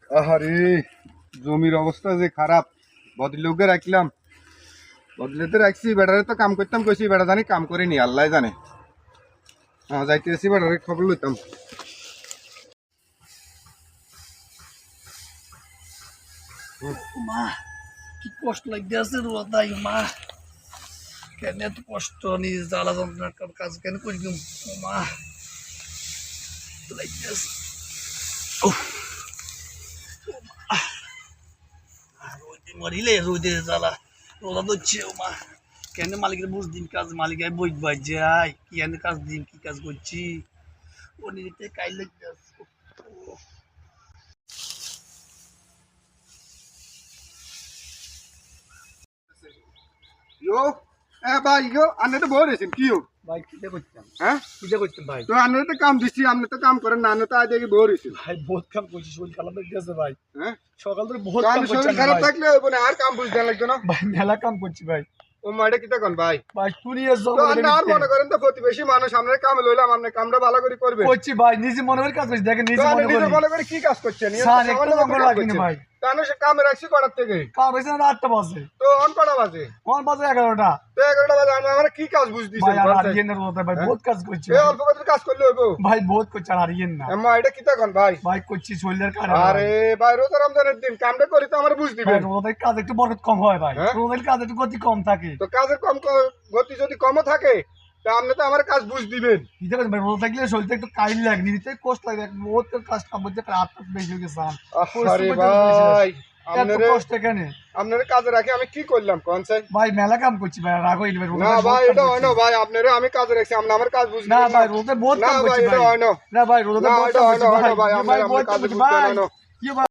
আহারে জমির অবস্থা যে খারাপ, বদলোকে রাখলাম, বদলেতে রাখছি, বেটারে তো কাম করতাম কইছি, বেটা জানি কাম করিনি, আল্লাহ জানে। হ্যাঁ যাইতেছি, বেটারে খবর লইতাম। মা কি কষ্ট লাগতেছে রোদাই মা, কেন এত কষ্ট নিয়ে জ্বালা যন্ত্রণার কাজ কেন করি মা লাগতেছে। রোদে মরিলে রোদে জ্বালা রোদা ধরছে মা, কেন মালিকের বুঝ দিন কাজ মালিক বই বাজ যায় কি এনে কাজ দিন কি কাজ করছি ও নিতে কাই লাগতেছে। ইয়ো এ ভাই, ইয়ো আনে তো বই রয়েছেন কি ভাই কিটা করতাম, হ্যাঁ কিটা করতাম ভাই? তো আনে তো কাম দিচ্ছি, আপনি তো কাম করেন না, আনে তো আজ দেখি বই রয়েছেন। ভাই বহুত কাম করছি, শরীর খারাপ লাগতেছে ভাই, হ্যাঁ সকাল ধরে বহুত তো কাম আমি করছি শরীর খারাপ থাকলে হইব না, আর কাম বুঝতে লাগতো না ভাই, মেলা কাম করছি ভাই। ও মাইটা কিতা কোন ভাই? ভাই টুরিয়ার তো আপনি আর মনে করেন তো প্রতিবেশী মানুষ, আপনার কামে লইলাম, আপনি কামটা ভালো করে করবেন। করছি ভাই, নিজে মনে করে কাজ করছি, দেখেন তো নিজে আপনি মনে নিজে করি মনে করে কি কাজ করছেন? স্যার একটু জঙ্গল লাগিনি ভাই, তাহলে সে কামে রাখছি কটার থেকে? কাম হয়েছে না 8টা বাজে, তো অন কটা বাজে? আমার বাজে 11টা। তো 11টা বাজে আমরা কি কাজ বুঝ ভাই দিছেন? আর হারিয়েন না রোদে ভাই, বহুত কাজ করছি এই ভাই। অল্প করে কাজ করলে হইব ভাই বহুত করছি আর হারিয়েন না এম্মা, এটা কিতা কোন ভাই? ভাই, করছি শরীরের কারণে। আরে ভাই, রোজা রমজানের দিন কামটা করি তো আমার বুঝ ভাই দিবেন। রোদের কাজ একটু বরকত কম হয় ভাই, হ্যাঁ? রোদের কাজ একটু গতি কম থাকে। তো কাজের গতি যদি কমও থাকে, তা আপনি তো আমার কাজ বুঝ দিবেন। বুঝতে পারছেন ভাই, রোদ থাকলে শরীরটা একটু কাইল লাগে, নিতে কষ্ট লাগে, বহুত কাজ কাম করতে হাত বেশি হয়ে গেছে। আরে ভাই, এত আপনারে কষ্ট কেন আপনারে কাজে রাখি আমি কি করলাম কোন স্যার? ভাই? মেলা কাম করছি ভাই, রাগ হইলে ভাই, না ভাই, এটা হয় না ভাই, আপনারে আমি কাজে রাখছি, আপনি আমার কাজ বুঝ না দিবেন ভাই, রোদে বহুত না কাম ভাই, করছি এটা ভাই। হয় না। না ভাই, রোদে না, বহুত এটা কাম হয় না, করছি হয় না ভাই, ভাই, আপনার বহুত কাম কাজে করছি বুঝতে ভাই। হয় না। কি ভাই?